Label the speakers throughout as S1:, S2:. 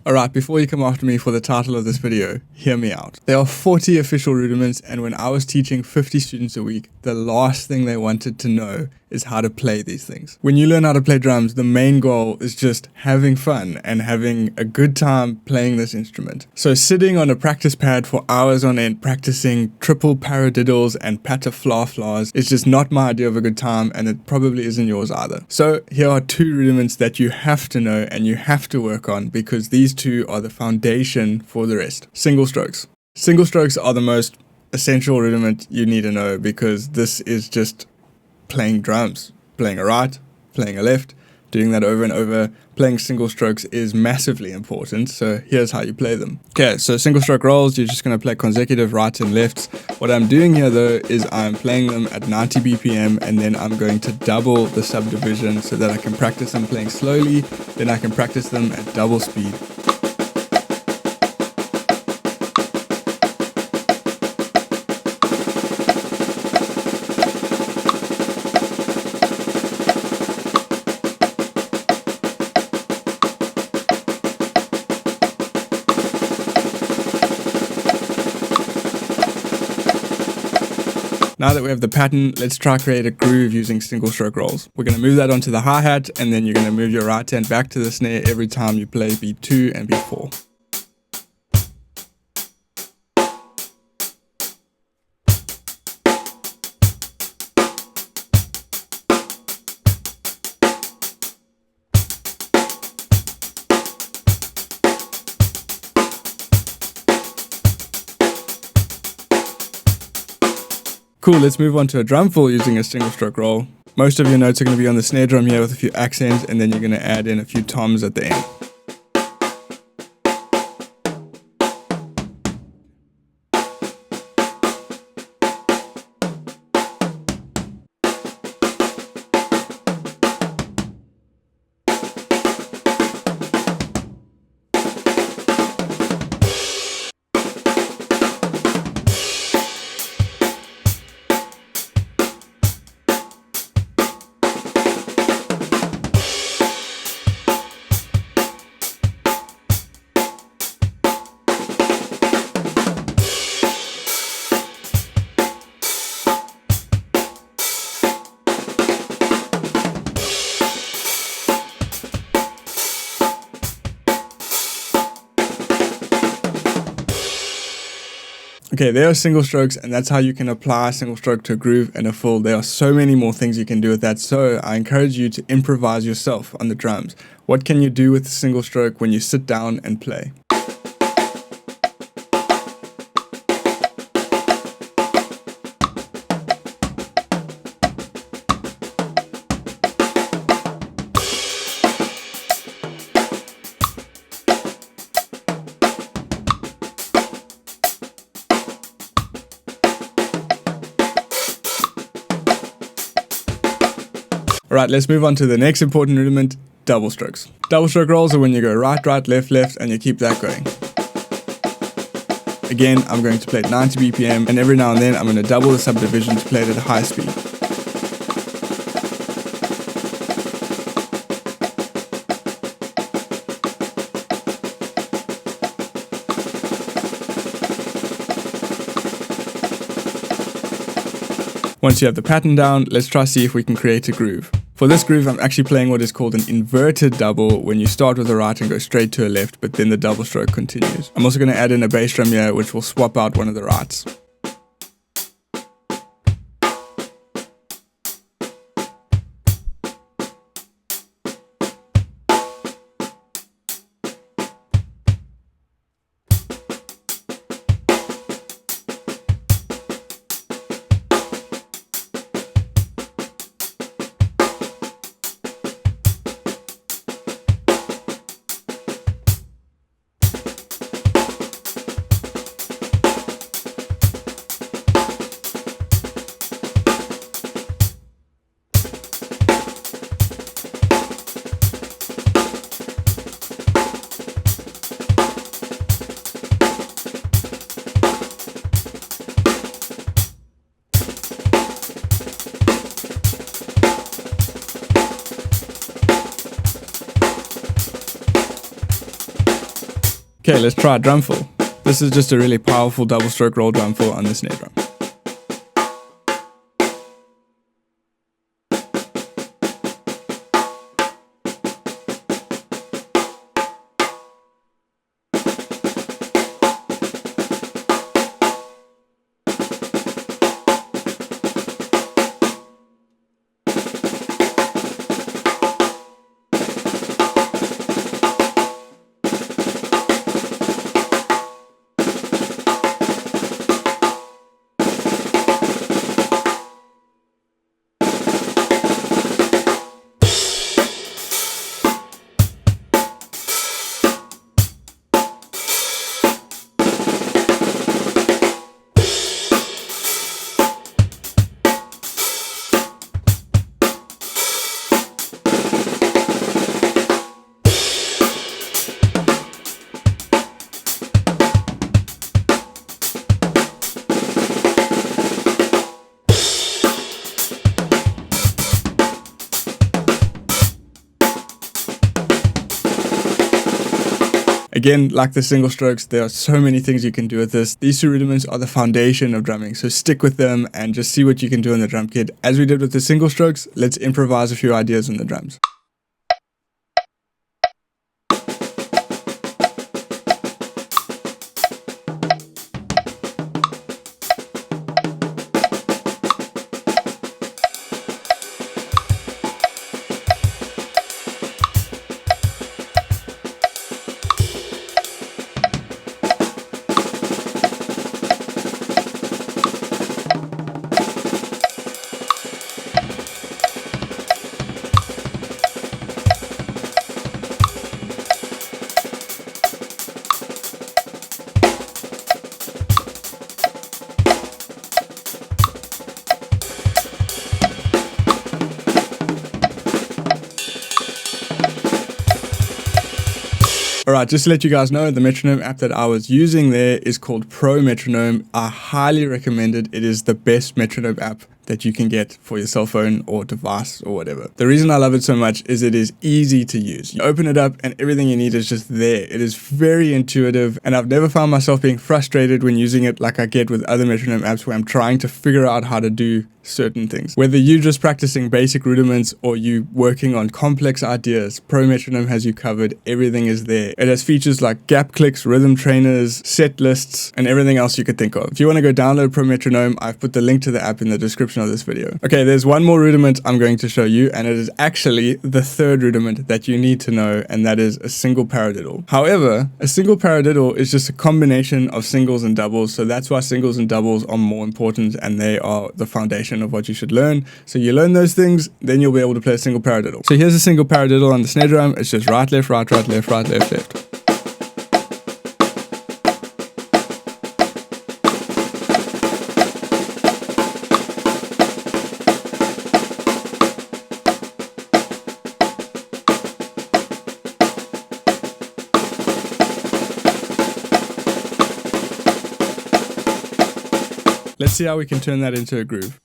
S1: Alright, before you come after me for the title of this video, hear me out. There are 40 official rudiments, and when I was teaching 50 students a week, the last thing they wanted to know is how to play these things. When you learn how to play drums, the main goal is just having fun and having a good time playing this instrument. So sitting on a practice pad for hours on end practicing triple paradiddles and patafla-flas is just not my idea of a good time, and it probably isn't yours either. So here are 2 rudiments that you have to know and you have to work on, because these 2 are the foundation for the rest. Single strokes. Single strokes are the most essential rudiment you need to know, because this is just playing drums. Playing a right, playing a left, doing that over and over. Playing single strokes is massively important, so here's how you play them. Okay, so single stroke rolls, you're just going to play consecutive rights and lefts. What I'm doing here though is I'm playing them at 90 BPM, and then I'm going to double the subdivision so that I can practice them playing slowly, then I can practice them at double speed. Now that we have the pattern, let's try create a groove using single stroke rolls. We're going to move that onto the hi-hat, and then you're going to move your right hand back to the snare every time you play beat 2 and beat 4. Cool, let's move on to a drum fill using a single stroke roll. Most of your notes are going to be on the snare drum here with a few accents, and then you're going to add in a few toms at the end. Okay, there are single strokes, and that's how you can apply a single stroke to a groove and a fill. There are so many more things you can do with that, so I encourage you to improvise yourself on the drums. What can you do with a single stroke when you sit down and play? Alright, let's move on to the next important rudiment, double strokes. Double stroke rolls are when you go right, right, left, left, and you keep that going. Again, I'm going to play at 90 BPM, and every now and then I'm going to double the subdivision to play it at a high speed. Once you have the pattern down, let's try see if we can create a groove. For this groove, I'm actually playing what is called an inverted double, when you start with a right and go straight to a left, but then the double stroke continues. I'm also going to add in a bass drum here, which will swap out one of the rights. Okay, let's try drum fill. This is just a really powerful double stroke roll drum fill on the snare drum. Again, like the single strokes, there are so many things you can do with this. These two rudiments are the foundation of drumming, so stick with them and just see what you can do in the drum kit. As we did with the single strokes, let's improvise a few ideas on the drums. Alright, just to let you guys know, the metronome app that I was using there is called Pro Metronome. I highly recommend it. It is the best metronome app that you can get for your cell phone or device or whatever. The reason I love it so much is it is easy to use. You open it up and everything you need is just there. It is very intuitive, and I've never found myself being frustrated when using it like I get with other metronome apps where I'm trying to figure out how to do certain things. Whether you're just practicing basic rudiments or you working on complex ideas, Pro Metronome has you covered. Everything is there. It has features like gap clicks, rhythm trainers, set lists, and everything else you could think of. If you want to go download Pro Metronome, I've put the link to the app in the description of this video. Okay, there's one more rudiment I'm going to show you, and it is actually the third rudiment that you need to know, and that is a single paradiddle. However, a single paradiddle is just a combination of singles and doubles, so that's why singles and doubles are more important, and they are the foundation of what you should learn. So you learn those things, then you'll be able to play a single paradiddle. So here's a single paradiddle on the snare drum. It's just right, left, right, right, left, right, left, left. Let's see how we can turn that into a groove.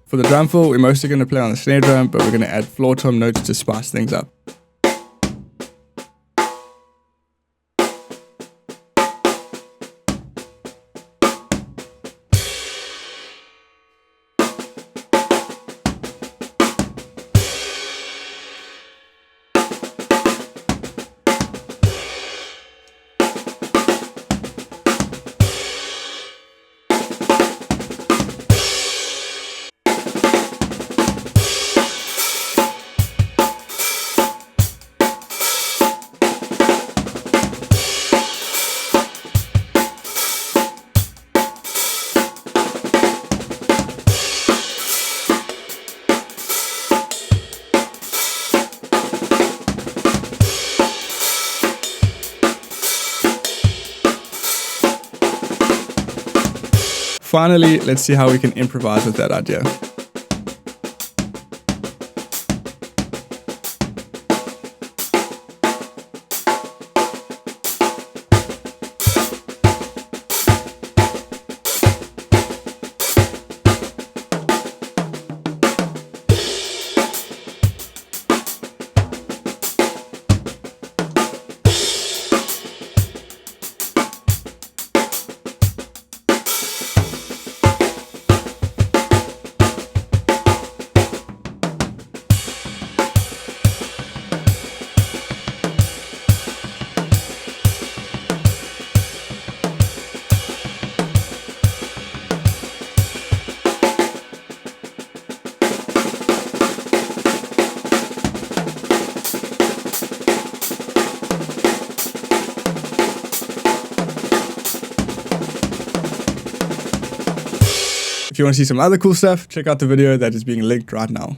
S1: For the drum fill, we're mostly going to play on the snare drum, but we're going to add floor tom notes to spice things up. finally, let's see how we can improvise with that idea. If you want to see some other cool stuff, check out the video that is being linked right now.